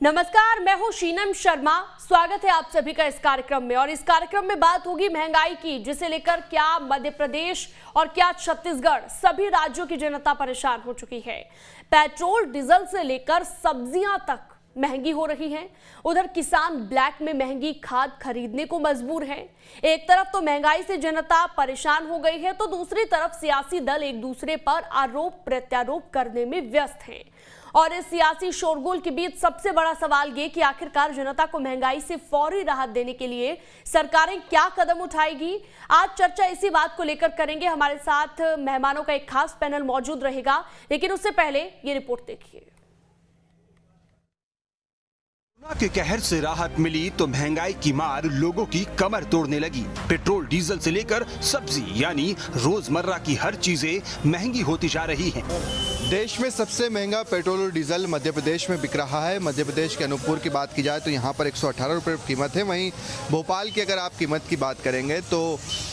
नमस्कार, मैं हूं शीनम शर्मा। स्वागत है आप सभी का इस कार्यक्रम में। और इस कार्यक्रम में बात होगी महंगाई की, जिसे लेकर क्या मध्य प्रदेश और क्या छत्तीसगढ़, सभी राज्यों की जनता परेशान हो चुकी है। पेट्रोल डीजल से लेकर सब्जियां तक महंगी हो रही हैं। उधर किसान ब्लैक में महंगी खाद खरीदने को मजबूर है। एक तरफ तो महंगाई से जनता परेशान हो गई है, तो दूसरी तरफ सियासी दल एक दूसरे पर आरोप प्रत्यारोप करने में व्यस्त हैं। और इस सियासी शोरगुल के बीच सबसे बड़ा सवाल ये कि आखिरकार जनता को महंगाई से फौरी राहत देने के लिए सरकारें क्या कदम उठाएगी। आज चर्चा इसी बात को लेकर करेंगे। हमारे साथ मेहमानों का एक खास पैनल मौजूद रहेगा, लेकिन उससे पहले ये रिपोर्ट देखिए। कोरोना के कहर से राहत मिली तो महंगाई की मार लोगों की कमर तोड़ने लगी। पेट्रोल डीजल से लेकर सब्जी यानी रोजमर्रा की हर चीजें महंगी होती जा रही हैं। देश में सबसे महंगा पेट्रोल और डीजल मध्य प्रदेश में बिक रहा है। मध्य प्रदेश के अनूपपुर की बात की जाए तो यहाँ पर 118 रुपये कीमत है। वहीं भोपाल की अगर आप कीमत की बात करेंगे तो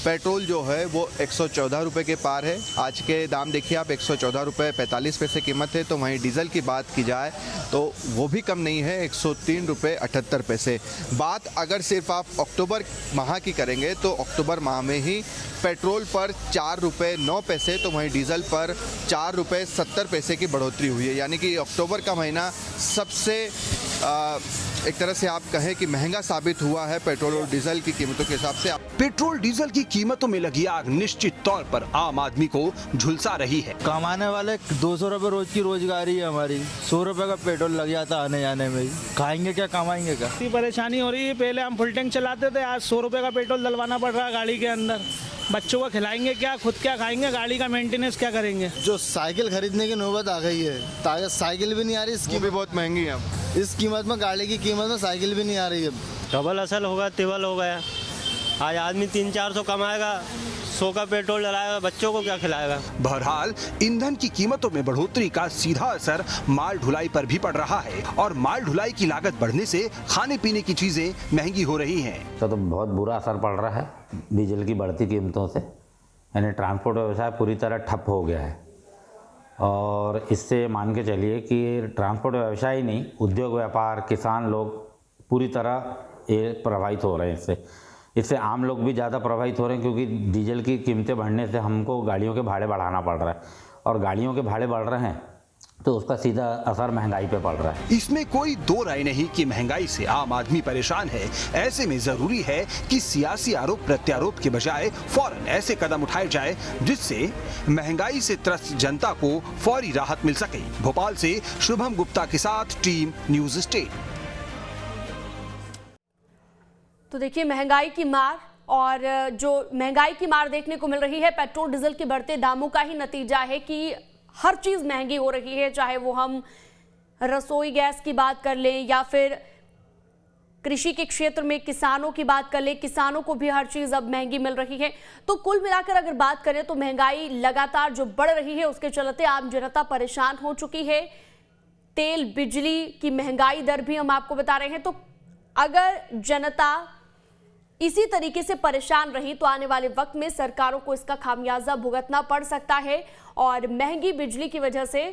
पेट्रोल जो है वो 114 रुपये के पार है। आज के दाम देखिए आप, 114 रुपये 45 पैसे कीमत है। तो वहीं डीजल की बात की जाए तो वो भी कम नहीं है, 103 रुपये 78 पैसे। बात अगर सिर्फ आप अक्टूबर माह की करेंगे तो अक्टूबर माह में ही पेट्रोल पर 4 रुपये 9 पैसे तो वहीं डीजल पर 4 रुपये 70 पैसे की बढ़ोतरी हुई है। यानी कि अक्टूबर का महीना सबसे एक तरह से आप कहें कि महंगा साबित हुआ है पेट्रोल और डीजल की कीमतों के हिसाब से। पेट्रोल डीजल की कीमतों में लगी आग निश्चित तौर पर आम आदमी को झुलसा रही है। कमाने वाले 200 रुपये रोज की रोजगारी है हमारी, 100 रुपये का पेट्रोल लग जाता आने जाने में। खाएंगे क्या, कमाएंगे क्या? इतनी परेशानी हो रही है। पहले हम फुल टैंक चलाते थे, आज 100 रुपये का पेट्रोल डलवाना पड़ रहा है गाड़ी के अंदर। बच्चों को खिलाएंगे क्या, खुद क्या खाएंगे, गाड़ी का मेंटेनेंस क्या करेंगे। जो साइकिल खरीदने की नौबत आ गई है, ताकि साइकिल भी नहीं आ रही, इसकी भी बहुत महंगी है। इस कीमत में, गाड़ी की कीमत में साइकिल भी नहीं आ रही है। डबल असल होगा, तिबल हो गया। आज आदमी 300-400 कमाएगा, 100 का पेट्रोल डलाएगा, बच्चों को क्या खिलाएगा। बहरहाल ईंधन की कीमतों में बढ़ोतरी का सीधा असर माल ढुलाई पर भी पड़ रहा है और माल ढुलाई की लागत बढ़ने से खाने पीने की चीजें महंगी हो रही हैं। तो बहुत बुरा असर पड़ रहा है डीजल की बढ़ती कीमतों से। यानी ट्रांसपोर्ट व्यवसाय पूरी तरह ठप हो गया है और इससे मान के चलिए कि ट्रांसपोर्ट व्यवसाय ही नहीं, उद्योग व्यापार, किसान लोग पूरी तरह ये प्रभावित हो रहे हैं। इससे आम लोग भी ज़्यादा प्रभावित हो रहे हैं, क्योंकि डीजल की कीमतें बढ़ने से हमको गाड़ियों के भाड़े बढ़ाना पड़ रहा है और गाड़ियों के भाड़े बढ़ रहे हैं तो उसका सीधा असर महंगाई पे पड़ रहा है। इसमें कोई दो राय नहीं कि महंगाई से आम आदमी परेशान है। ऐसे में जरूरी है कि सियासी आरोप प्रत्यारोप के बजाय फौरन ऐसे कदम उठाए जाए जिससे महंगाई से त्रस्त जनता को फौरी राहत मिल सके। भोपाल से शुभम गुप्ता के साथ टीम न्यूज स्टेट। तो देखिए, महंगाई की मार, और जो महंगाई की मार देखने को मिल रही है पेट्रोल डीजल के बढ़ते दामों का ही नतीजा है कि हर चीज महंगी हो रही है। चाहे वो हम रसोई गैस की बात कर लें या फिर कृषि के क्षेत्र में किसानों की बात कर लें, किसानों को भी हर चीज अब महंगी मिल रही है। तो कुल मिलाकर अगर बात करें तो महंगाई लगातार जो बढ़ रही है उसके चलते आम जनता परेशान हो चुकी है। तेल बिजली की महंगाई दर भी हम आपको बता रहे हैं। तो अगर जनता इसी तरीके से परेशान रही तो आने वाले वक्त में सरकारों को इसका खामियाजा भुगतना पड़ सकता है। और महंगी बिजली की वजह से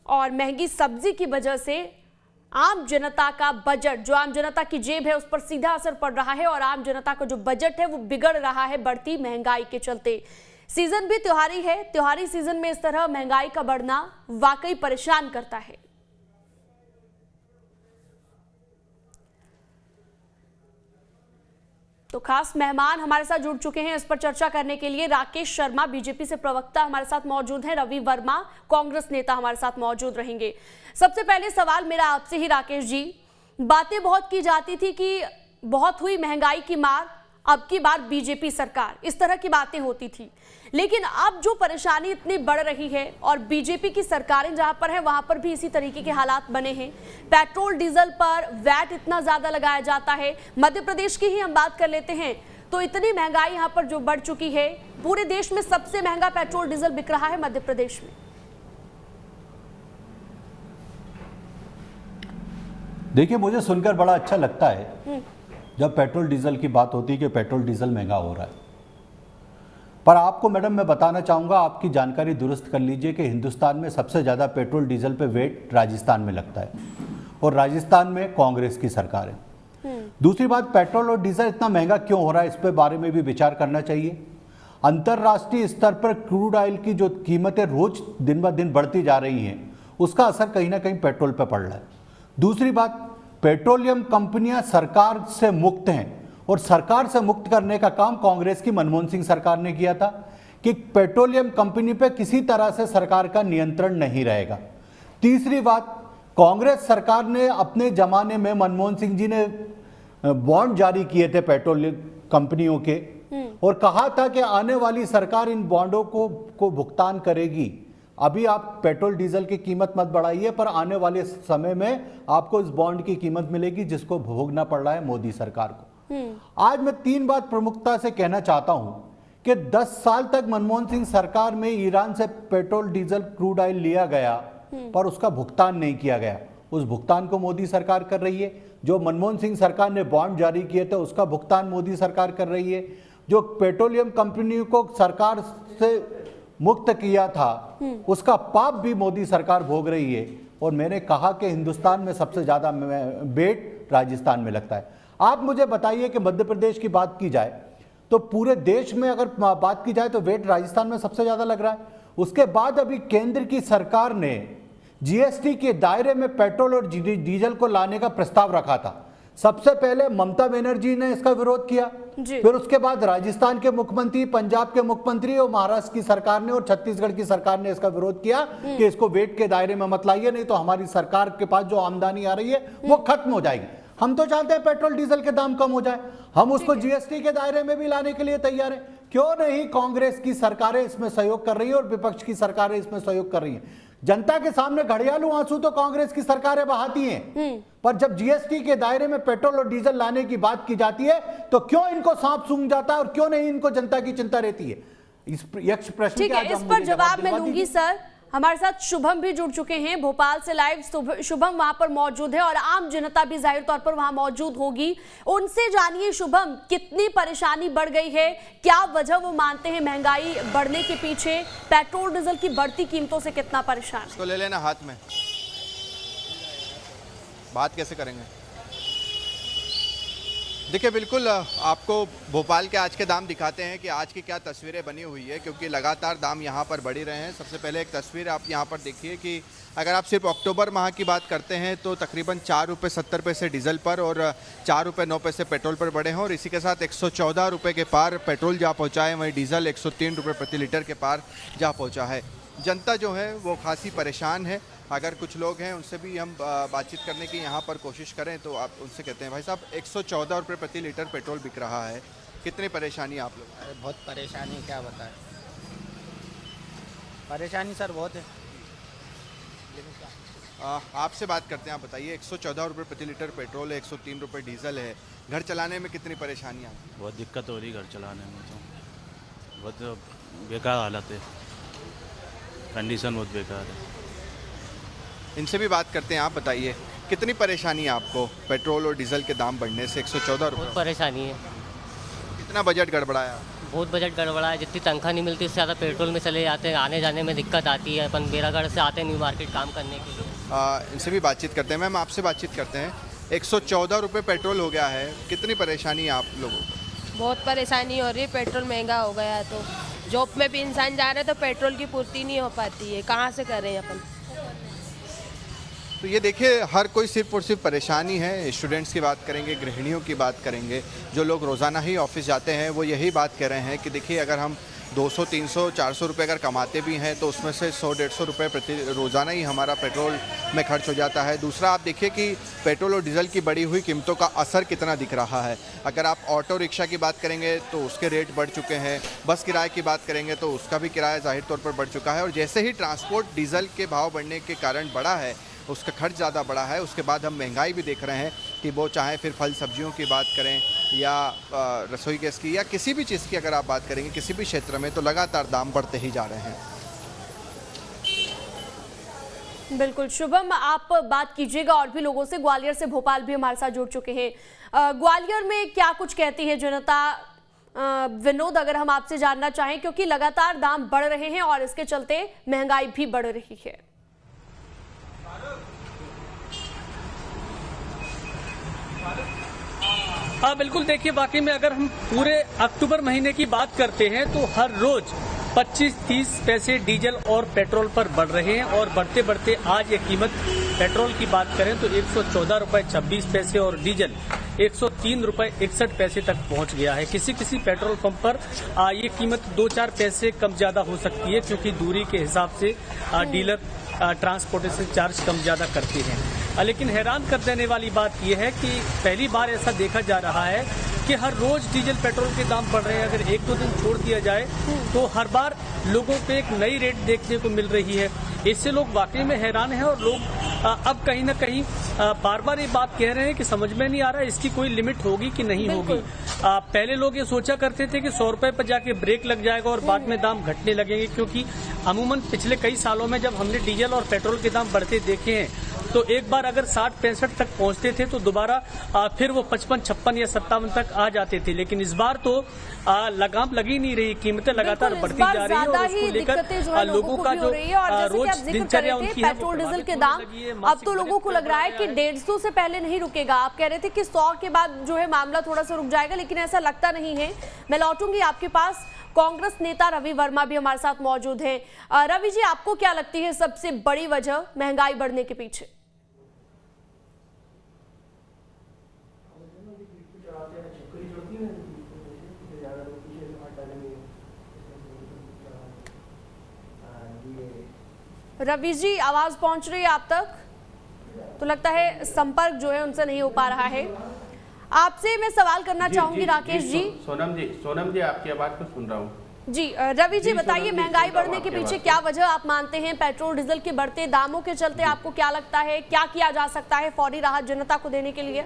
और महंगी सब्जी की वजह से आम जनता का बजट, जो आम जनता की जेब है, उस पर सीधा असर पड़ रहा है और आम जनता का जो बजट है वो बिगड़ रहा है बढ़ती महंगाई के चलते। सीजन भी त्योहारी है। त्योहारी सीजन में इस तरह महंगाई का बढ़ना वाकई परेशान करता है। तो खास मेहमान हमारे साथ जुड़ चुके हैं इस पर चर्चा करने के लिए। राकेश शर्मा बीजेपी से प्रवक्ता हमारे साथ मौजूद हैं। रवि वर्मा कांग्रेस नेता हमारे साथ मौजूद रहेंगे। सबसे पहले सवाल मेरा आपसे ही राकेश जी, बातें बहुत की जाती थी कि बहुत हुई महंगाई की मार, अब की बार बीजेपी सरकार, इस तरह की बातें होती थी। लेकिन अब जो परेशानी इतनी बढ़ रही है और बीजेपी की सरकारें जहां पर है वहां पर भी इसी तरीके के हालात बने हैं। पेट्रोल डीजल पर वैट इतना ज्यादा लगाया जाता है। मध्य प्रदेश की ही हम बात कर लेते हैं तो इतनी महंगाई यहां पर जो बढ़ चुकी है, पूरे देश में सबसे महंगा पेट्रोल डीजल बिक रहा है मध्य प्रदेश में। देखिए, मुझे सुनकर बड़ा अच्छा लगता है जब पेट्रोल डीजल की बात होती है कि पेट्रोल डीजल महंगा हो रहा है। पर आपको मैडम मैं बताना चाहूँगा, आपकी जानकारी दुरुस्त कर लीजिए कि हिंदुस्तान में सबसे ज़्यादा पेट्रोल डीजल पे वेट राजस्थान में लगता है और राजस्थान में कांग्रेस की सरकार है। दूसरी बात, पेट्रोल और डीजल इतना महंगा क्यों हो रहा है, इस पे बारे में भी विचार करना चाहिए। अंतर्राष्ट्रीय स्तर पर क्रूड ऑयल की जो कीमतें रोज दिन ब दिन बढ़ती जा रही हैं, उसका असर कहीं ना कहीं पेट्रोल पर पड़ रहा है। दूसरी बात, पेट्रोलियम कंपनियां सरकार से मुक्त हैं और सरकार से मुक्त करने का काम कांग्रेस की मनमोहन सिंह सरकार ने किया था कि पेट्रोलियम कंपनी पे किसी तरह से सरकार का नियंत्रण नहीं रहेगा। तीसरी बात, कांग्रेस सरकार ने अपने जमाने में मनमोहन सिंह जी ने बॉन्ड जारी किए थे पेट्रोलियम कंपनियों के और कहा था कि आने वाली सरकार इन बॉन्डों को भुगतान करेगी। अभी आप पेट्रोल डीजल की कीमत मत बढ़ाइए, पर आने वाले समय में आपको इस बॉन्ड की कीमत मिलेगी जिसको भोगना पड़ रहा है मोदी सरकार को। आज मैं 3 बात प्रमुखता से कहना चाहता हूं कि 10 साल तक मनमोहन सिंह सरकार में ईरान से पेट्रोल डीजल क्रूड ऑयल लिया गया पर उसका भुगतान नहीं किया गया। उस भुगतान को मोदी सरकार कर रही है। जो मनमोहन सिंह सरकार ने बॉन्ड जारी किए थे उसका भुगतान मोदी सरकार कर रही है। जो पेट्रोलियम कंपनियों को सरकार से मुक्त किया था उसका पाप भी मोदी सरकार भोग रही है। और मैंने कहा कि हिंदुस्तान में सबसे ज्यादा बेट राजस्थान में लगता है। आप मुझे बताइए कि मध्य प्रदेश की बात की जाए तो पूरे देश में अगर बात की जाए तो वेट राजस्थान में सबसे ज्यादा लग रहा है। उसके बाद अभी केंद्र की सरकार ने जीएसटी के दायरे में पेट्रोल और डीजल को लाने का प्रस्ताव रखा था। सबसे पहले ममता बनर्जी ने इसका विरोध किया, फिर उसके बाद राजस्थान के मुख्यमंत्री, पंजाब के मुख्यमंत्री और महाराष्ट्र की सरकार ने और छत्तीसगढ़ की सरकार ने इसका विरोध किया कि इसको वेट के दायरे में मत लाइए, नहीं तो हमारी सरकार के पास जो आमदनी आ रही है वो खत्म हो जाएगी। हम तो चाहते हैं पेट्रोल डीजल के दाम कम हो जाए, हम उसको जीएसटी के दायरे में भी लाने के लिए तैयार हैं। क्यों नहीं कांग्रेस की सरकारें इसमें सहयोग कर रही है और विपक्ष की सरकारें इसमें सहयोग कर रही हैं। जनता के सामने घड़ियालू आंसू तो कांग्रेस की सरकारें बहाती हैं, पर जब जीएसटी के दायरे में पेट्रोल और डीजल लाने की बात की जाती है तो क्यों इनको सांप सूंघ जाता है और क्यों नहीं इनको जनता की चिंता रहती है। इस प्रश्न ठीक है, इस पर जवाब मैं लूंगी सर। हमारे साथ शुभम भी जुड़ चुके हैं भोपाल से लाइव। शुभम वहां पर मौजूद है और आम जनता भी जाहिर तौर पर वहां मौजूद होगी। उनसे जानिए शुभम, कितनी परेशानी बढ़ गई है, क्या वजह वो मानते हैं महंगाई बढ़ने के पीछे, पेट्रोल डीजल की बढ़ती कीमतों से कितना परेशान है? इसको ले लेना हाथ में, बात कैसे करेंगे। देखिए, बिल्कुल आपको भोपाल के आज के दाम दिखाते हैं कि आज की क्या तस्वीरें बनी हुई है, क्योंकि लगातार दाम यहाँ पर बढ़ ही रहे हैं। सबसे पहले एक तस्वीर आप यहाँ पर देखिए कि अगर आप सिर्फ अक्टूबर माह की बात करते हैं तो तकरीबन 4 रुपये 70 पैसे डीजल पर और 4 रुपये 9 पैसे पेट्रोल पर बढ़े हैं और इसी के साथ 114 रुपये के पार पेट्रोल जा पहुँचा है, वहीं डीजल 103 रुपये प्रति लीटर के पार जा पहुँचा है। जनता जो है वो खासी परेशान है। अगर कुछ लोग हैं उनसे भी हम बातचीत करने की यहाँ पर कोशिश करें तो आप उनसे कहते हैं, भाई साहब 114 रुपये प्रति लीटर पेट्रोल बिक रहा है, कितनी परेशानी आप लोग? अरे बहुत परेशानी, क्या बताएं, परेशानी सर बहुत है। आपसे बात करते हैं, आप बताइए 114 रुपये प्रति लीटर पेट्रोल है, 103 रुपये डीजल है, घर चलाने में कितनी परेशानी आती है? बहुत दिक्कत हो रही घर चलाने में, तो बहुत बेकार हालत है, कंडीशन बहुत बेकार है। इनसे भी बात करते हैं, आप बताइए कितनी परेशानी है आपको पेट्रोल और डीजल के दाम बढ़ने से? 114 रुपये बहुत परेशानी है। कितना बजट गड़बड़ाया? बहुत बजट गड़बड़ा है, जितनी तनख्वाह नहीं मिलती उससे ज़्यादा पेट्रोल में चले जाते हैं, आने जाने में दिक्कत आती है। अपन बेरागढ़ से आते हैं न्यू मार्केट काम करने के लिए। इनसे भी बातचीत करते हैं। मैम, आपसे बातचीत करते हैं। 114 रुपये पेट्रोल हो गया है, कितनी परेशानी है आप लोगों को? बहुत परेशानी हो रही है, पेट्रोल महंगा हो गया है तो जॉब में भी इंसान जा रहे हैं तो पेट्रोल की पूर्ति नहीं हो पाती है, कहाँ से करें अपन। तो ये देखिए, हर कोई सिर्फ और सिर्फ परेशानी है। स्टूडेंट्स की बात करेंगे, गृहिणियों की बात करेंगे, जो लोग रोज़ाना ही ऑफिस जाते हैं वो यही बात कह रहे हैं कि देखिए, अगर हम 200, 300, 400 रुपये अगर कमाते भी हैं तो उसमें से 100-150 रुपये प्रति रोज़ाना ही हमारा पेट्रोल में खर्च हो जाता है। दूसरा, आप देखिए कि पेट्रोल और डीजल की बढ़ी हुई कीमतों का असर कितना दिख रहा है। अगर आप ऑटो रिक्शा की बात करेंगे तो उसके रेट बढ़ चुके हैं, बस किराए की बात करेंगे तो उसका भी किराया जाहिर तौर पर बढ़ चुका है। और जैसे ही ट्रांसपोर्ट डीजल के भाव बढ़ने के कारण बढ़ा है, उसका खर्च ज़्यादा बढ़ा है, उसके बाद हम महंगाई भी देख रहे हैं कि वो चाहे फिर फल सब्जियों की बात करें या रसोई गैस की या किसी भी चीज़ की अगर आप बात करेंगे किसी भी क्षेत्र में, तो लगातार दाम बढ़ते ही जा रहे हैं। बिल्कुल शुभम, आप बात कीजिएगा और भी लोगों से। ग्वालियर से भोपाल भी हमारे साथ जुड़ चुके हैं। ग्वालियर में क्या कुछ कहती है जनता? विनोद, अगर हम आपसे जानना चाहें, क्योंकि लगातार दाम बढ़ रहे हैं और इसके चलते महंगाई भी बढ़ रही है। बिल्कुल, देखिए वाकई में अगर हम पूरे अक्टूबर महीने की बात करते हैं तो हर रोज 25-30 पैसे डीजल और पेट्रोल पर बढ़ रहे हैं और बढ़ते बढ़ते आज ये कीमत पेट्रोल की बात करें तो 114 रुपए 26 पैसे और डीजल 103 रुपए 61 पैसे तक पहुंच गया है। किसी किसी पेट्रोल पंप पर ये कीमत 2-4 पैसे कम ज्यादा हो सकती है क्योंकि दूरी के हिसाब से डीलर ट्रांसपोर्टेशन चार्ज कम ज्यादा करते हैं। लेकिन हैरान कर देने वाली बात यह है कि पहली बार ऐसा देखा जा रहा है कि हर रोज डीजल पेट्रोल के दाम बढ़ रहे हैं। अगर 1-2 दिन छोड़ दिया जाए तो हर बार लोगों को एक नई रेट देखने को मिल रही है। इससे लोग वाकई में हैरान हैं और लोग अब कहीं ना कहीं बार बार ये बात कह रहे हैं कि समझ में नहीं आ रहा है इसकी कोई लिमिट होगी कि नहीं होगी। पहले लोग ये सोचा करते थे कि 100 रुपए पर जाके ब्रेक लग जाएगा और बाद में दाम घटने लगेंगे, क्योंकि अमूमन पिछले कई सालों में जब हमने डीजल और पेट्रोल के दाम बढ़ते देखे हैं तो एक बार अगर 60-65 तक पहुंचते थे तो दोबारा फिर वो 55-56 या 57 तक आ जाते थे। लेकिन इस बार तो लगाम लगी नहीं रही, कीमतें लगातार बढ़ती जा रही है और उसको लेकर लोगों का जो रोज दिनचर्या उनकी है पेट्रोल डीजल के दाम अब तो लोगों को लग रहा है कि 150 से पहले नहीं रुकेगा। आप कह रहे थे कि 100 के बाद जो है मामला थोड़ा सा रुक जाएगा, लेकिन ऐसा लगता नहीं है। मैं लौटूंगी आपके पास। कांग्रेस नेता रवि वर्मा भी हमारे साथ मौजूद हैं। रवि जी, आपको क्या लगती है सबसे बड़ी वजह महंगाई बढ़ने के पीछे? रवि जी, आवाज पहुंच रही है आप तक? तो लगता है संपर्क जो है उनसे नहीं हो पा रहा है। आपसे मैं सवाल करना चाहूंगी राकेश जी। सोनम जी आपकी आवाज को सुन रहा हूँ जी। रवि जी बताइए, महंगाई बढ़ने के पीछे क्या वजह आप मानते हैं? पेट्रोल डीजल के बढ़ते दामों के चलते आपको क्या लगता है, क्या किया जा सकता है फौरी राहत जनता को देने के लिए?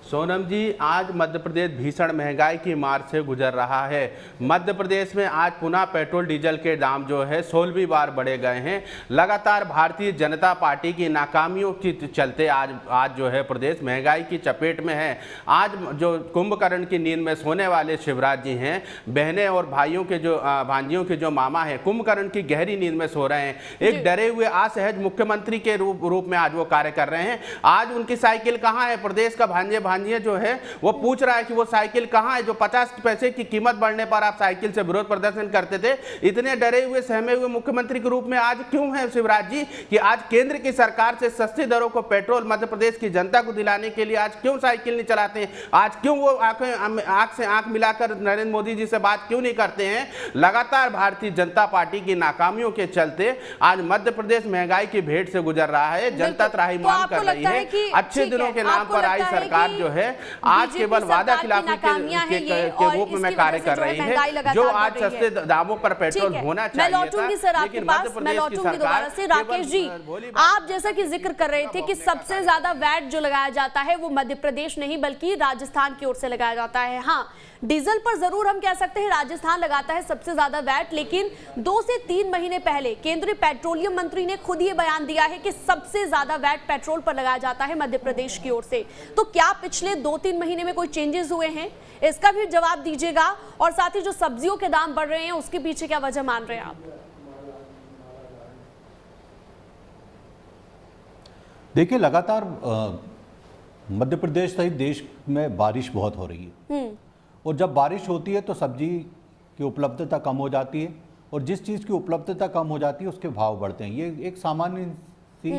सोनम जी, आज मध्य प्रदेश भीषण महंगाई की मार से गुजर रहा है। मध्य प्रदेश में आज पुनः पेट्रोल डीजल के दाम जो है 16वीं बार बढ़े गए हैं। लगातार भारतीय जनता पार्टी की नाकामियों के चलते आज जो है प्रदेश महंगाई की चपेट में है। आज जो कुंभकर्ण की नींद में सोने वाले शिवराज जी हैं, बहनें और भाइयों के जो भांजियों के जो मामा हैं, कुंभकर्ण की गहरी नींद में सो रहे हैं। एक डरे हुए असहज मुख्यमंत्री के रूप में आज वो कार्य कर रहे हैं। आज उनकी साइकिल कहाँ है? प्रदेश का भांजे जो है वो पूछ रहा है कि वो साइकिल कहां है जो 50 पैसे की कीमत बढ़ने पर आप साइकिल से विरोध प्रदर्शन करते थे। इतने डरे हुए सहमे हुए मुख्यमंत्री के रूप में आज क्यों है शिवराज जी कि आज केंद्र की सरकार से सस्ती दरों को पेट्रोल मध्य प्रदेश की जनता को दिलाने के लिए आज क्यों साइकिल नहीं चलाते हैं? आज क्यों वो आंख से आंख मिलाकर नरेंद्र मोदी जी से बात क्यों नहीं करते हैं? लगातार भारतीय जनता पार्टी की नाकामियों के चलते आज मध्य प्रदेश महंगाई की भेंट से गुजर रहा है। जनता त्राहिमाम कर रही है। अच्छे दिनों के नाम पर आई सरकार जो है आज केवल वादा खिलाफी के रूप में कार्य कर रही है, जो आज सस्ते दामों पर पेट्रोल होना चाहिए। मैं लौटूंगी सर आपके पास, मैं लौटूंगी दोबारा से। राकेश जी, आप जैसा कि जिक्र कर रहे थे कि सबसे ज्यादा वैट जो लगाया जाता है वो मध्य प्रदेश नहीं बल्कि राजस्थान की ओर से लगाया जाता है। हाँ, डीजल पर जरूर हम कह सकते हैं राजस्थान लगाता है सबसे ज्यादा वैट, लेकिन 2 से 3 महीने पहले केंद्रीय पेट्रोलियम मंत्री ने खुद ये बयान दिया है कि सबसे ज्यादा वैट पेट्रोल पर लगाया जाता है मध्य प्रदेश की ओर से। तो क्या पिछले 2-3 महीने में कोई चेंजेस हुए हैं? इसका भी जवाब दीजिएगा। और साथ ही जो सब्जियों के दाम बढ़ रहे हैं उसके पीछे क्या वजह मान रहे हैं आप? देखिए, लगातार मध्य प्रदेश सहित देश में बारिश बहुत हो रही है और जब बारिश होती है तो सब्जी की उपलब्धता कम हो जाती है और जिस चीज़ की उपलब्धता कम हो जाती है उसके भाव बढ़ते हैं। ये एक सामान्य सी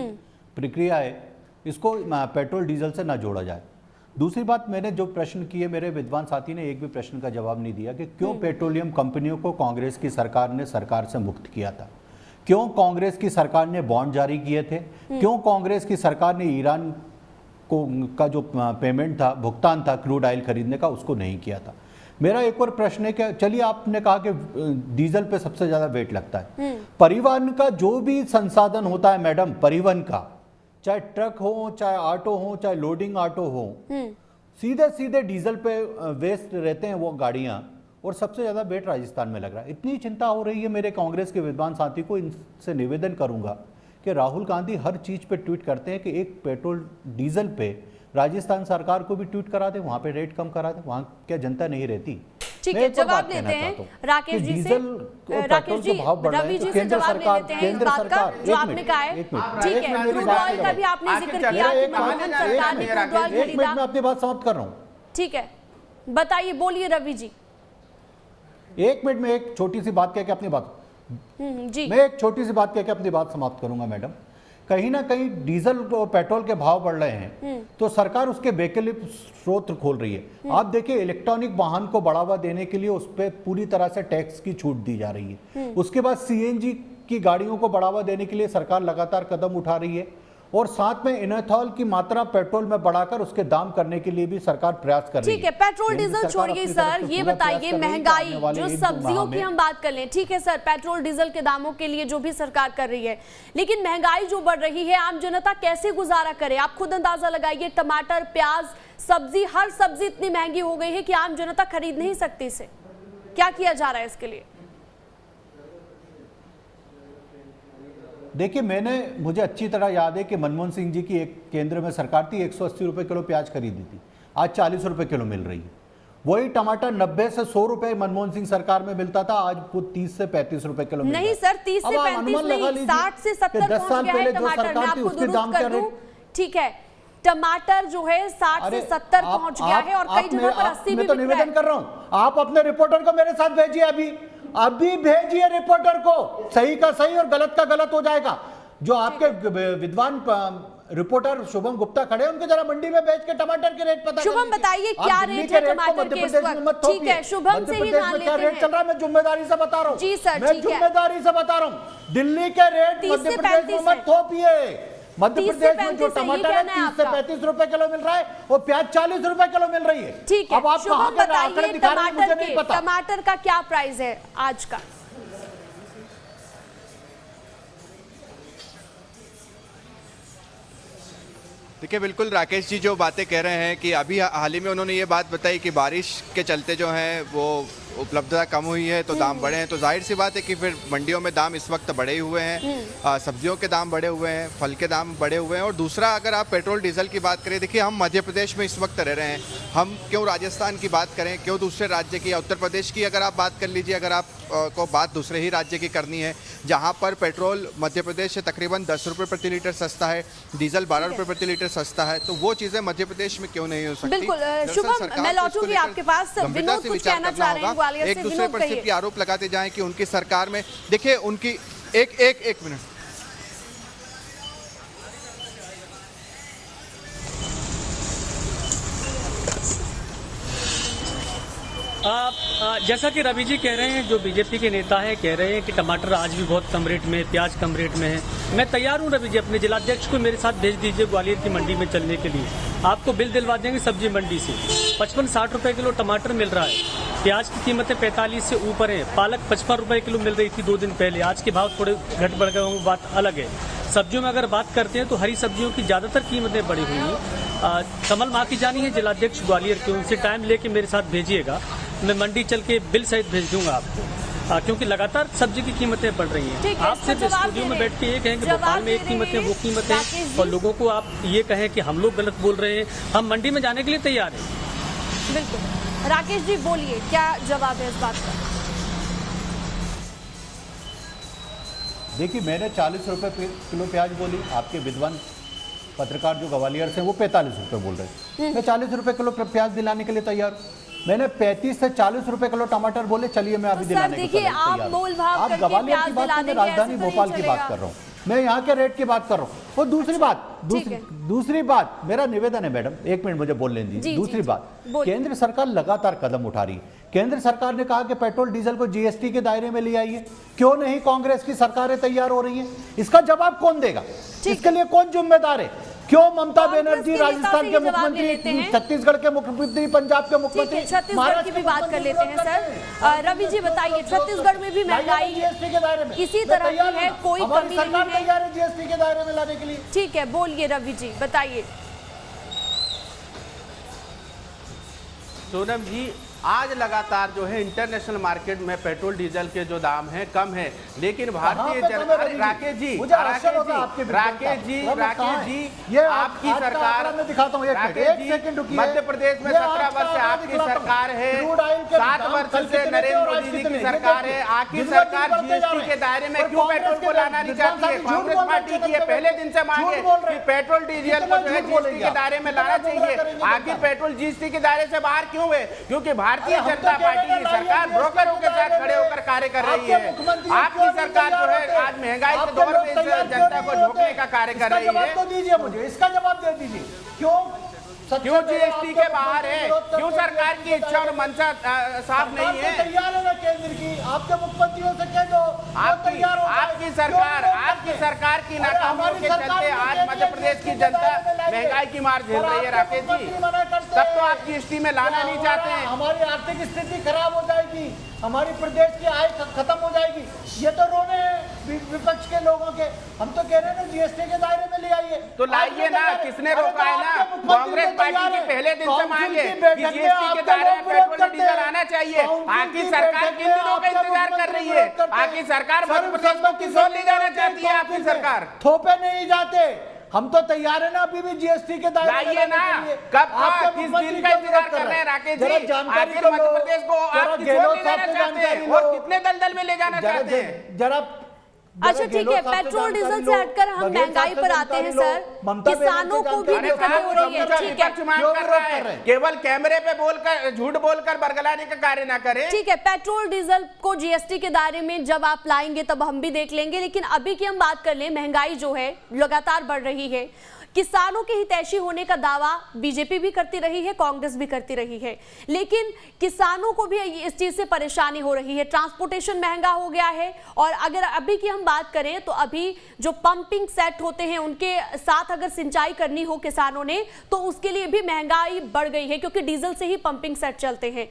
प्रक्रिया है, इसको पेट्रोल डीजल से ना जोड़ा जाए। दूसरी बात, मैंने जो प्रश्न किए, मेरे विद्वान साथी ने एक भी प्रश्न का जवाब नहीं दिया कि क्यों पेट्रोलियम कंपनियों को कांग्रेस की सरकार ने सरकार से मुक्त किया था, क्यों कांग्रेस की सरकार ने बॉन्ड जारी किए थे, क्यों कांग्रेस की सरकार ने ईरान को का जो पेमेंट था, भुगतान था क्रूड ऑयल खरीदने का, उसको नहीं किया था। मेरा एक और प्रश्न है कि चलिए आपने कहा कि डीजल पे सबसे ज्यादा वेट लगता है, परिवहन का जो भी संसाधन होता है मैडम, परिवहन का, चाहे ट्रक हो, चाहे ऑटो हो, चाहे लोडिंग ऑटो हो, सीधे सीधे डीजल पे वेस्ट रहते हैं वो गाड़ियां, और सबसे ज्यादा वेट राजस्थान में लग रहा है। इतनी चिंता हो रही है, मेरे कांग्रेस के विद्वान साथी को इनसे निवेदन करूंगा कि राहुल गांधी हर चीज पे ट्वीट करते हैं कि एक पेट्रोल डीजल पे राजस्थान सरकार को भी ट्वीट करा दे, वहां पे रेट कम करा दे। वहां क्या जनता नहीं रहती? ठीक मैं है, एक और जवाब बात लेते कहना हैं चाहता हूं राकेश कि जी से। डीजल और राकेश पेट्रोल जी, के भाव बढ़ रहे रवि हैं जी तो से केंद्र जवाब ले सरकार लेते हैं इस बात का जो आपने कहा है। ठीक है, क्रूड ऑयल का भी आपने जिक्र किया कि मनमोहन सरकार ने क्रूड ऑयल एक मिनट में खरीदा। अपनी बात समाप्त कर रहा हूं। ठीक है, बताइए, बोलिए रवि जी। एक मिनट में एक छोटी सी बात कह के अपनी बात जी, मैं एक छोटी सी बात कह के अपनी बात समाप्त करूंगा मैडम। कहीं ना कहीं डीजल और पेट्रोल के भाव बढ़ रहे हैं तो सरकार उसके वैकल्पिक स्रोत खोल रही है। आप देखिए, इलेक्ट्रॉनिक वाहन को बढ़ावा देने के लिए उस पर पूरी तरह से टैक्स की छूट दी जा रही है। उसके बाद सीएनजी की गाड़ियों को बढ़ावा देने के लिए सरकार लगातार कदम उठा रही है और साथ में इथेनॉल की मात्रा पेट्रोल में बढ़ाकर उसके दाम करने के लिए भी सरकार प्रयास कर रही है। ठीक है, पेट्रोल डीजल छोड़िए सर, ये बताइए महंगाई जो सब्जियों की हम बात कर लें, ठीक है सर, पेट्रोल डीजल के दामों के लिए जो भी सरकार कर रही है, लेकिन महंगाई जो बढ़ रही है आम जनता कैसे गुजारा करे? आप खुद अंदाजा लगाइए, टमाटर, प्याज, सब्जी, हर सब्जी इतनी महंगी हो गई है कि आम जनता खरीद नहीं सकती इसे। क्या किया जा रहा है इसके लिए? देखिए, मुझे अच्छी तरह याद है कि मनमोहन सिंह जी की एक केंद्र में सरकार थी, 180 रुपए किलो प्याज खरीदी थी, आज 40 रुपए किलो मिल रही है। वही टमाटर 90 से 100 रुपए मनमोहन सिंह सरकार में मिलता था, आज वो 30 से 35 रुपए किलो मिल रहा है। नहीं सर, 30 से 35 नहीं, 60 से 70 पहुंच गया है टमाटर। मैं आपको दुरुस्त कर दूं, ठीक है, टमाटर जो है 60 से 70 पहुंच गया है और कई जगह पर 80 भी मैं तो निवेदन कर रहा हूं, आप अपने रिपोर्टर को मेरे साथ भेजिए, अभी भेजिए रिपोर्टर को। सही का सही और गलत का गलत हो जाएगा। जो आपके विद्वान रिपोर्टर शुभम गुप्ता खड़े हैं, उनको जरा मंडी में बेच के टमाटर के रेट पता शुभम बताइए क्या रेट है टमाटर के इस वक्त? ठीक है, शुभम से ही जान लेते हैं। रेट चल रहा है, मैं जिम्मेदारी से बता रहा हूं। जी सर, मैं जिम्मेदारी से बता रहा हूं, दिल्ली के रेट मध्य प्रदेश में मत थोपिए। मध्य प्रदेश में जो टमाटर है 30 से 35 रुपए किलो मिल रहा है और प्याज 40 रुपए किलो मिल रही है। ठीक है, अब आप शुभम बताइए टमाटर टमाटर का क्या प्राइस है आज का? देखिए, बिल्कुल राकेश जी जो बातें कह रहे हैं कि अभी हाल ही में उन्होंने ये बात बताई कि बारिश के चलते जो है वो उपलब्धता कम हुई है तो दाम बढ़े हैं, तो जाहिर सी बात है कि फिर मंडियों में दाम इस वक्त बढ़े हुए हैं, सब्जियों के दाम बढ़े हुए हैं, फल के दाम बढ़े हुए हैं। और दूसरा, अगर आप पेट्रोल डीजल की बात करें, देखिए हम मध्य प्रदेश में इस वक्त रह रहे हैं, हम क्यों राजस्थान की बात करें, क्यों दूसरे राज्य की या उत्तर प्रदेश की अगर आप बात कर लीजिए, अगर आप को बात दूसरे ही राज्य की करनी है जहां पर पेट्रोल मध्य प्रदेश से तकरीबन 10 रुपये प्रति लीटर सस्ता है, डीजल 12 रुपये प्रति लीटर सस्ता है, तो वो चीज़ें मध्य प्रदेश में क्यों नहीं हो सकती? बिल्कुल शुभम, मैं लौटूंगी आपके पास। विनोद कुछ कहना चाह रहे हैं ग्वालियर से। एक दूसरे पर सिर्फ ये आरोप लगाते जाएं कि उनकी सरकार में, देखिए उनकी एक मिनट, जैसा कि रवि जी कह रहे हैं, जो बीजेपी के नेता हैं कह रहे हैं कि टमाटर आज भी बहुत कम रेट में, प्याज कम रेट में है। मैं तैयार हूं रवि जी, अपने जिलाध्यक्ष को मेरे साथ भेज दीजिए ग्वालियर की मंडी में चलने के लिए, आपको बिल दिलवा देंगे सब्जी मंडी से। 55-60 रुपए किलो टमाटर मिल रहा है, प्याज की कीमतें 45 से ऊपर है, पालक 55 रुपए किलो मिल रही थी 2 दिन पहले, आज के भाव थोड़े घट बढ़ गए होंगे, बात अलग है। सब्जियों में अगर बात करते हैं तो हरी सब्जियों की ज़्यादातर कीमतें बढ़ी हुई हैं। कमल माखीजानी है जिलाध्यक्ष ग्वालियर के, उनसे टाइम लेके मेरे साथ भेजिएगा, मैं मंडी चल के बिल सहित भेज दूंगा आपको, क्योंकि लगातार सब्जी की कीमतें बढ़ रही हैं। आप सिर्फ स्टूडियो में बैठ के ये कहें कि भोपाल में एक कीमतें वो कीमतें, और लोगों को आप ये कहें कि हम लोग गलत बोल रहे हैं। हम मंडी में जाने के लिए तैयार हैं। बिल्कुल, राकेश जी बोलिए क्या जवाब है इस बात का? देखिए, मैंने 40 रुपए किलो प्याज बोली, आपके विद्वान पत्रकार जो ग्वालियर से वो 45 रुपए बोल रहे हैं। मैं 40 रुपए किलो प्याज दिलाने के लिए तैयार हूँ। मैंने 35 से 40 रुपए किलो टमाटर बोले, चलिए मैं अभी दिलाने के लिए तैयार हूं। आप ग्वालियर की बात करें, राजधानी भोपाल की बात कर रहा हूँ, मैं यहाँ के रेट की बात कर रहा हूँ। और दूसरी बात मेरा निवेदन है मैडम, एक मिनट मुझे बोल लेने दीजिए। दूसरी बात, केंद्र सरकार लगातार कदम उठा रही है। केंद्र सरकार ने कहा कि पेट्रोल डीजल को जीएसटी के दायरे में ले आइए, क्यों नहीं कांग्रेस की सरकारें तैयार हो रही हैं? इसका जवाब कौन देगा? इसके लिए कौन जिम्मेदार है? क्यों ममता बनर्जी राजस्थान के मुख्यमंत्री, छत्तीसगढ़ के मुख्यमंत्री, पंजाब के मुख्यमंत्री, छत्तीसगढ़ की भी बात कर लेते हैं सर। रवि जी बताइए, छत्तीसगढ़ में भी महंगाई इसी तरह की है, कोई कमी नहीं है जीएसटी के दायरे में लाने के लिए? ठीक है, बोलिए रवि जी, बताइए। सोनम जी, आज लगातार जो है इंटरनेशनल मार्केट में पेट्रोल डीजल के जो दाम हैं कम है, लेकिन भारतीय जनता राकेश जी आपकी सरकार मध्य प्रदेश में 17 वर्ष से आपकी सरकार है, 7 वर्ष से नरेंद्र मोदी जी की सरकार है। आपकी सरकार जीएसटी के दायरे में क्यों पेट्रोल को लाना नहीं चाहती है? कांग्रेस पार्टी की पहले दिन से मांग है कि पेट्रोल डीजल को जो है जीएसटी के दायरे में लाना चाहिए। आखिर पेट्रोल जीएसटी के दायरे से बाहर क्यों है? क्योंकि भारतीय जनता पार्टी की सरकार ब्रोकरों के साथ खड़े होकर कार्य कर रही है। आपकी सरकार जो है आज महंगाई के दौर में इस जनता को झोंकने का कार्य कर रही है। तो दीजिए मुझे इसका जवाब दे दीजिए, क्यों जीएसटी के बाहर है? क्यों सरकार की इच्छा और मंशा साफ नहीं है? तैयार है ना केंद्र की, आपके मुख्यमंत्रियों से कह दो आपकी सरकार की नाकामियों के चलते आज मध्य प्रदेश की जनता महंगाई की मार झेल रही है। राकेश जी, तब तो आप जीएसटी में लाना नहीं चाहते हैं। हमारी आर्थिक स्थिति खराब हो जाएगी, हमारी प्रदेश की आय खत्म हो जाएगी। ये तो रोने विपक्ष के लोगों के, हम तो कह रहे हैं जीएसटी के दायरे में ले आइए। तो लाइए ना, किसने रोका है ना? कांग्रेस पार्टी की पहले दिन से मांग है कि जीएसटी के दायरे में पेट्रोल डीजल आना चाहिए। आखिर सरकार किन दिनों का इंतजार कर रही है? आखिर सरकार मध्य प्रदेश को किस ओर ले जाना चाहती है? आपकी सरकार थोपे नहीं जाते, हम तो तैयार है ना अभी भी जीएसटी के दायरे में ना। कब किस दिन का इंतजार कर रहे हैं राकेश जी? आखिर मध्य प्रदेश को आप किस ओर ले जाना चाहते हैं और कितने दलदल में ले जाना चाहते हैं? जरा अच्छा ठीक है, पेट्रोल डीजल से हटकर हम महंगाई पर आते हैं सर। किसानों को भी दिक्कत हो रही है, ठीक है, केवल कैमरे पे बोलकर झूठ बोलकर बरगलाने का कार्य ना करें। ठीक है, पेट्रोल डीजल को जीएसटी के दायरे में जब आप लाएंगे तब हम भी देख लेंगे, लेकिन अभी की हम बात कर लें, महंगाई जो है लगातार बढ़ रही है। किसानों के हितैषी होने का दावा बीजेपी भी करती रही है, कांग्रेस भी करती रही है, लेकिन किसानों को भी इस चीज से परेशानी हो रही है। ट्रांसपोर्टेशन महंगा हो गया है, और अगर अभी की हम बात करें तो अभी जो पंपिंग सेट होते हैं उनके साथ अगर सिंचाई करनी हो किसानों ने तो उसके लिए भी महंगाई बढ़ गई है, क्योंकि डीजल से ही पंपिंग सेट चलते हैं।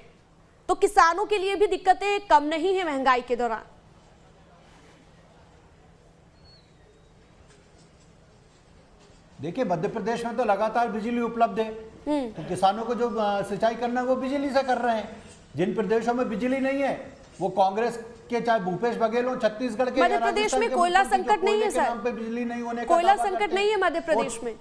तो किसानों के लिए भी दिक्कतें कम नहीं है महंगाई के दौरान। देखिए मध्य प्रदेश में तो लगातार बिजली उपलब्ध है, तो किसानों को जो सिंचाई करना है वो बिजली से कर रहे हैं। जिन प्रदेशों में बिजली नहीं है वो कांग्रेस के चाहे भूपेश बघेल हो, छत्तीसगढ़ के, मध्य प्रदेश में कोयला संकट नहीं है सर, पे बिजली नहीं होने का कोयला संकट नहीं है मध्य प्रदेश में,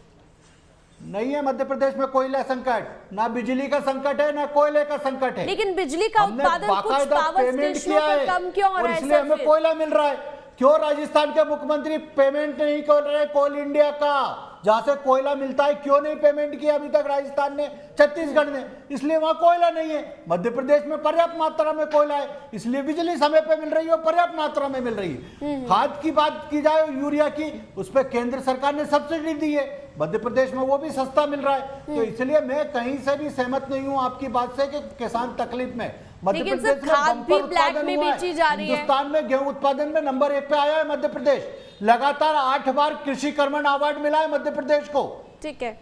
नहीं है मध्य प्रदेश में कोयला संकट, ना बिजली का संकट है ना कोयले का संकट है। लेकिन बिजली का उत्पादन कुछ पावर स्टेशनों पर कम क्यों हो रहा है? इसलिए हमें कोयला मिल रहा है। क्यों राजस्थान के मुख्यमंत्री पेमेंट नहीं कर रहे कोल इंडिया का, जहां से कोयला मिलता है, क्यों नहीं पेमेंट किया अभी तक राजस्थान ने, छत्तीसगढ़ ने? इसलिए वहां कोयला नहीं है। मध्य प्रदेश में पर्याप्त मात्रा में कोयला है, इसलिए बिजली समय पे मिल रही है, पर्याप्त मात्रा में मिल रही है। खाद की बात की जाए यूरिया की, उस पर केंद्र सरकार ने सब्सिडी दी है, मध्य प्रदेश में वो भी सस्ता मिल रहा है। तो इसलिए मैं कहीं से भी सहमत नहीं हूं आपकी बात से कि किसान तकलीफ में। मध्य प्रदेश में बम्पर उत्पादन हुआ है, हिंदुस्तान में गेहूं उत्पादन में नंबर 1 पे आया है मध्य प्रदेश। लगातार 8 बार कृषि कर्मण अवार्ड मिला है मध्य प्रदेश को। ठीक है,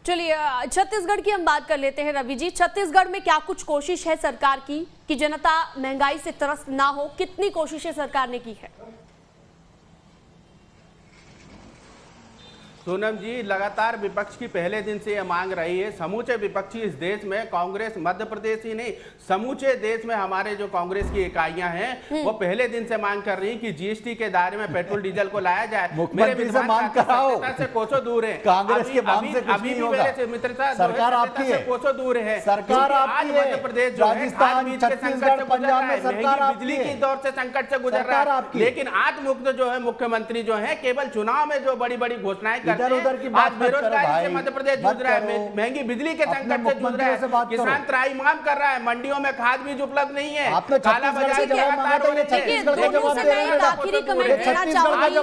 चलिए छत्तीसगढ़ की हम बात कर लेते हैं। रवि जी, छत्तीसगढ़ में क्या कुछ कोशिश है सरकार की कि जनता महंगाई से त्रस्त ना हो? कितनी कोशिशें सरकार ने की है? सोनम जी, लगातार विपक्ष की पहले दिन से यह मांग रही है, समूचे विपक्षी इस देश में, कांग्रेस मध्य प्रदेश ही नहीं समूचे देश में हमारे जो कांग्रेस की इकाइयां हैं वो पहले दिन से मांग कर रही हैं कि जीएसटी के दायरे में पेट्रोल डीजल को लाया जाए। मेरे विधान से कोसों दूर है कांग्रेस के मांग से कुछ नहीं होगा। मित्रता सरकार आपकी है, कोसों दूर है, सरकार आज मध्य प्रदेश जो है छत्तीसगढ़ पंजाब में सरकार बिजली की दौर से संकट से गुजर रहा है, लेकिन आज मुक्त जो है मुख्यमंत्री जो है केवल चुनाव में जो बड़ी बड़ी घोषणाएं इधर की बात बेरोजगारी से मध्य प्रदेश जूझ रहा है, महंगी बिजली के संकट से जूझ रहा है, किसान त्राहिमाम कर रहा है, मंडियों में खाद बीज उपलब्ध नहीं है, काला बाजारी लगातार हो रही है। आखिरी कमेंट देना चाहूंगी,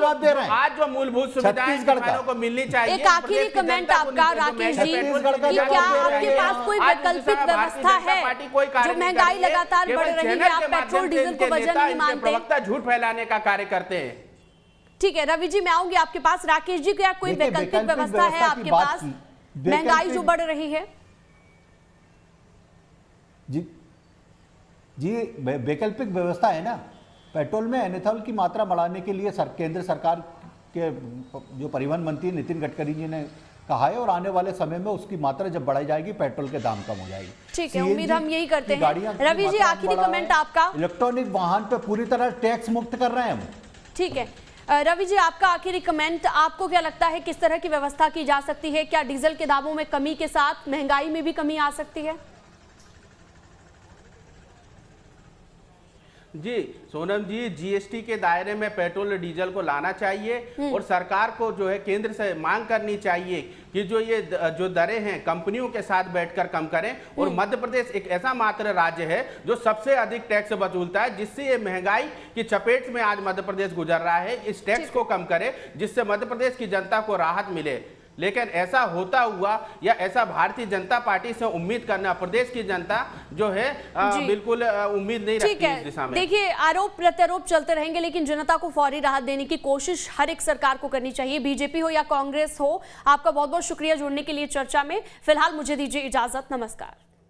आज जो मूलभूत सुविधाएं किसानों को मिलनी चाहिए। एक आखिरी कमेंट आपका राकेश जी, कि क्या आपके पास कोई वैकल्पिक व्यवस्था है? जो महंगाई लगातार बढ़ रही है, आप पेट्रोल डीजल को वजह नहीं मानते? प्रवक्ता झूठ फैलाने का कार्य करते हैं। ठीक है रवि जी, मैं आऊंगी आपके पास। राकेश जी, क्या कोई वैकल्पिक व्यवस्था है आपके पास महंगाई जो बढ़ रही है? जी वैकल्पिक व्यवस्था है ना, पेट्रोल में एथेनॉल की मात्रा बढ़ाने के लिए केंद्र सरकार के जो परिवहन मंत्री नितिन गडकरी जी ने कहा है और आने वाले समय में उसकी मात्रा जब बढ़ाई जाएगी पेट्रोल के दाम कम हो जाएगी। ठीक है, उम्मीद हम यही करते हैं। रवि जी, आखिरी कमेंट आपका। इलेक्ट्रॉनिक वाहन पे पूरी तरह टैक्स मुक्त कर रहे हैं हम। ठीक है, रवि जी, आपका आखिरी कमेंट, आपको क्या लगता है किस तरह की व्यवस्था की जा सकती है? क्या डीजल के दामों में कमी के साथ महंगाई में भी कमी आ सकती है? जी सोनम जी, जीएसटी के दायरे में पेट्रोल और डीजल को लाना चाहिए और सरकार को जो है केंद्र से मांग करनी चाहिए कि जो दरें हैं कंपनियों के साथ बैठकर कम करें। और मध्य प्रदेश एक ऐसा मात्र राज्य है जो सबसे अधिक टैक्स वसूलता है, जिससे ये महंगाई की चपेट में आज मध्य प्रदेश गुजर रहा है। इस टैक्स को कम करे जिससे मध्य प्रदेश की जनता को राहत मिले। लेकिन ऐसा होता हुआ या ऐसा भारतीय जनता पार्टी से उम्मीद करना प्रदेश की जनता जो है बिल्कुल उम्मीद नहीं रखती इस दिशा में। देखिए, आरोप प्रत्यारोप चलते रहेंगे, लेकिन जनता को फौरी राहत देने की कोशिश हर एक सरकार को करनी चाहिए, बीजेपी हो या कांग्रेस हो। आपका बहुत बहुत शुक्रिया जुड़ने के लिए चर्चा में। फिलहाल मुझे दीजिए इजाजत, नमस्कार।